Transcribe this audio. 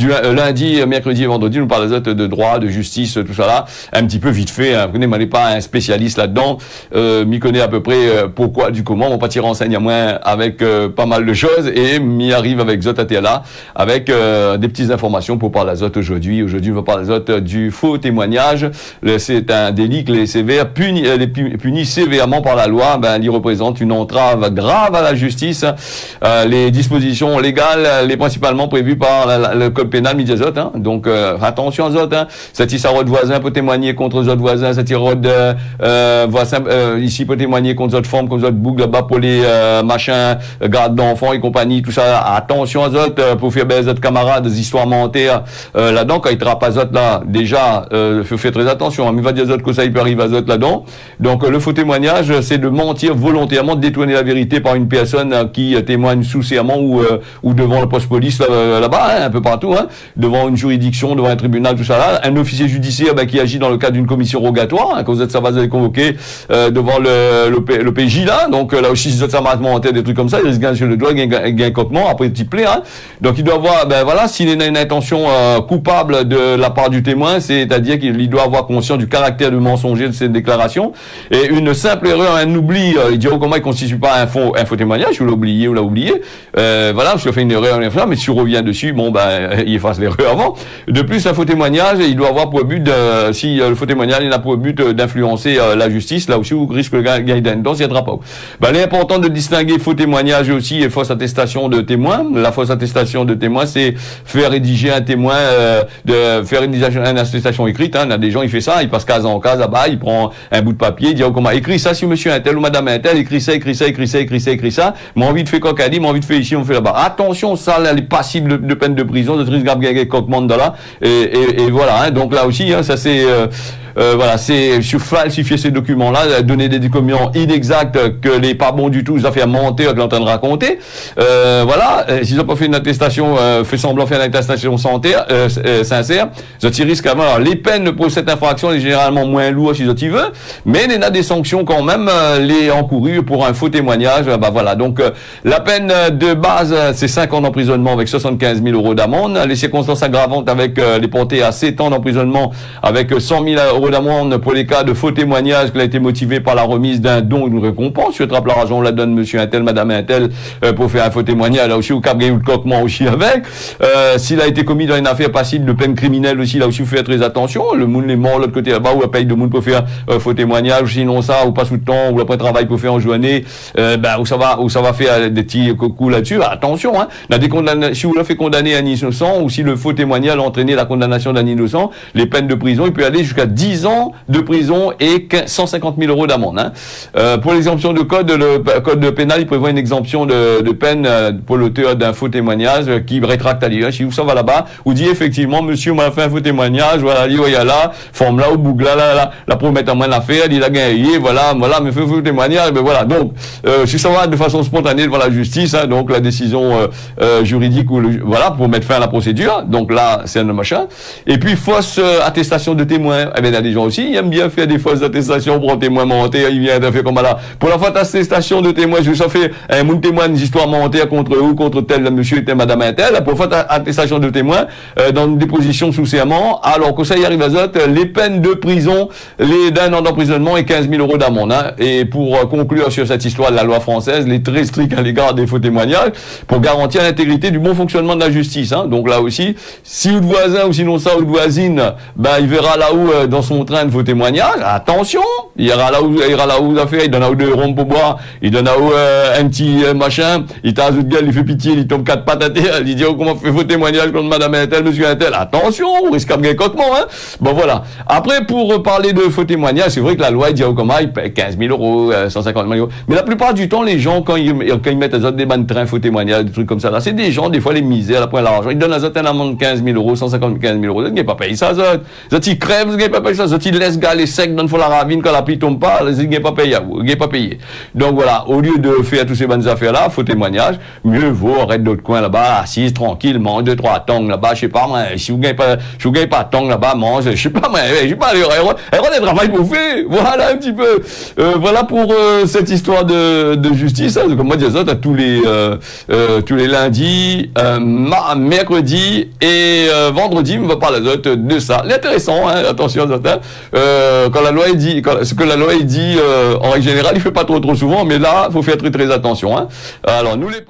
lundi, mercredi et vendredi, nous parlons de droit, de justice, tout ça là, un petit peu vite fait. Vous connaissez, n'est pas un spécialiste là-dedans, m'y connaît à peu près pourquoi, du comment. On va pas tirer enseigne à moins avec pas mal de choses et m'y arrive avec Zot là, avec des petites informations pour parler à Zot aujourd'hui. Aujourd'hui, on va parler à Zot du faux témoignage. C'est un délit que les sévères punis sévèrement par la loi. Il représente une entrave grave à la justice. Les dispositions légales, les principalement prévues par le code pénal mis Zot. Donc attention à Zot. Cette isarode voisin peut témoigner contre Zot voisin. Cette isarode ici peut témoigner contre Zot forme, contre Zot boucle là-bas pour les machins, gardes d'enfants et compagnie, tout ça. Attention à Zot pour faire des autres camarades, des histoires mentaires là-dedans. Quand il trappe à Zot là, déjà, faut faire très attention. Mais il va dire Zot que ça, il peut arriver à Zot là-dedans. Donc le faux témoignage, c'est de mentir volontairement, de détourner la vérité par une personne qui témoigne sous serment ou devant le poste police là-bas, un peu partout, devant une juridiction, devant un tribunal, tout ça là. Un officier judiciaire qui agit dans le cadre d'une commission rogatoire, quand vous êtes ça va être convoqué devant le PJ là. Donc là aussi, si vous êtes ça mentir, des trucs comme ça, il risque gain sur le doigt, gain cotement, après petit plaît. Donc il doit avoir, voilà, s'il a une intention coupable de la part du témoin, c'est-à-dire qu'il doit avoir conscience du caractère de mensonger de cette déclaration. Et une simple erreur, un oubli, il dit comment il constitue pas un faux témoignage, ou l'a oublié, voilà, je fais une erreur, mais si on revient dessus, il efface l'erreur avant. De plus, un faux témoignage, il doit avoir pour but si le faux témoignage, il a pour but d'influencer la justice, là aussi, où risque le gain d'indence, il y a pas. Il est important de distinguer faux témoignage aussi et fausse attestation de témoin. La fausse attestation de témoin, c'est faire rédiger un témoin, faire rédiger une attestation écrite. Il y a des gens, il fait ça, il passe case en case, là-bas, il prend un bout de papier, il dit comment écrit ça, si monsieur un tel ou madame un tel, écrit ça, m'a envie de faire quoi qu'a dit, m'a envie de faire ici, on fait là-bas. Attention, ça, elle est passible de peine de prison, de risque de coquement là, et voilà, donc là aussi, ça c'est, voilà, c'est falsifier ces documents-là, donner des documents inexacts que les pas bons du tout, ils ont fait mentir, que l'on train de raconter. Voilà, s'ils n'ont pas fait une attestation, fait semblant de faire une attestation sincère, ils risquent avant. Alors, les peines pour cette infraction sont généralement moins lourdes si ils veulent, mais il y a des sanctions quand même, les encourues pour un faux témoignage. Voilà, donc la peine de base, c'est 5 ans d'emprisonnement avec 75 000 € d'amende. Les circonstances aggravantes avec les portées à 7 ans d'emprisonnement avec 100 000 € d'amende pour les cas de faux témoignage qui a été motivé par la remise d'un don ou d'une récompense. Je trappe la raison, on la donne monsieur un tel, madame un tel, pour faire un faux témoignage, là aussi, au cap ou le coquement aussi avec. S'il a été commis dans une affaire passible de peine criminelle aussi, là aussi, il faut faire très attention. Le monde est mort, l'autre côté là-bas, ou à paye de monde pour faire faux témoignage, ou sinon ça, ou pas sous le temps, ou après travail pour faire en journée, où ça va faire des petits coups là-dessus. Attention, Là, si vous le fait condamner un innocent, ou si le faux témoignage a entraîné la condamnation d'un innocent, les peines de prison, il peut aller jusqu'à 10 ans de prison et 150 000 € d'amende. Pour l'exemption de code, le code pénal, il prévoit une exemption de peine pour l'auteur d'un faux témoignage qui rétracte à l'île. Si vous ça va là-bas, vous dites effectivement, monsieur m'a fait un faux témoignage, voilà, il y a là, forme là, au bout là, pour mettre en main l'affaire, il a gagné, voilà, mais fait un faux témoignage, voilà. Donc, si ça va de façon spontanée devant la justice, donc la décision juridique, voilà, pour mettre fin à la procédure, donc là, c'est un machin. Et puis, fausse attestation de témoin, il y a des gens aussi, ils aiment bien faire des fausses attestations pour un témoin menteur, il vient de faire comme là. Pour la fausse attestation de témoin, je ça fait un monde témoin une histoire menteur contre eux, contre tel monsieur et tel madame un tel, pour fausse attestation de témoin, dans une déposition sous serment, alors que ça y arrive à Zot, les peines de prison, d'un an d'emprisonnement et 15 000 € d'amende. Et pour conclure sur cette histoire de la loi française, les très stricts à l'égard des faux témoignages, pour garantir l'intégrité du bon fonctionnement de la justice. Donc là aussi, si votre voisin ou sinon ça, votre voisine, il verra là-haut dans son train de faux témoignages, attention, il ira là où il a fait, il donne là-haut 2 ronds pour boire, il donne là-haut un petit machin, il t'a une gueule, il fait pitié, il tombe 4 pattes à terre, il dit comment fait faux témoignage contre madame un tel, monsieur un tel, attention, on risque de gagner coquement, Bon voilà. Après, pour parler de faux témoignages, c'est vrai que la loi, il dit comment il paye 15 000 €, 150 000 €. Mais la plupart du temps, les gens, quand ils mettent les autres des bandes de train, faux témoignages, des trucs comme ça, là, c'est des gens, des fois, les misères, là, pour l'argent, ils donnent à autres un amende de 15 000 €, 150 15 000 €, ils n'ont pas payé ça, ils crèvent, ils n'ont pas payé ça, ils laissent galer sec dans la ravine, quand la pluie tombe pas, ils n'ont pas payé. Donc voilà, au lieu de faire toutes ces bonnes affaires-là, faux témoignage, mieux vaut arrêter d'autres coins là-bas, assise, tranquille, mange 2-3 tongs là-bas, je sais pas, moi, si vous gagnez pas tongs là-bas, mange, je sais pas, moi, je sais pas, elle des travail pour faire, voilà un petit peu. Voilà pour cette histoire de justice, hein, comme moi disais ça, tous les lundis, mercredi et vendredi, on va parler de ça. L'intéressant, hein, attention, certains, quand la loi est dit, ce que la loi est dit, en règle générale, il fait pas trop souvent, mais là, faut faire très attention, hein. Alors, nous les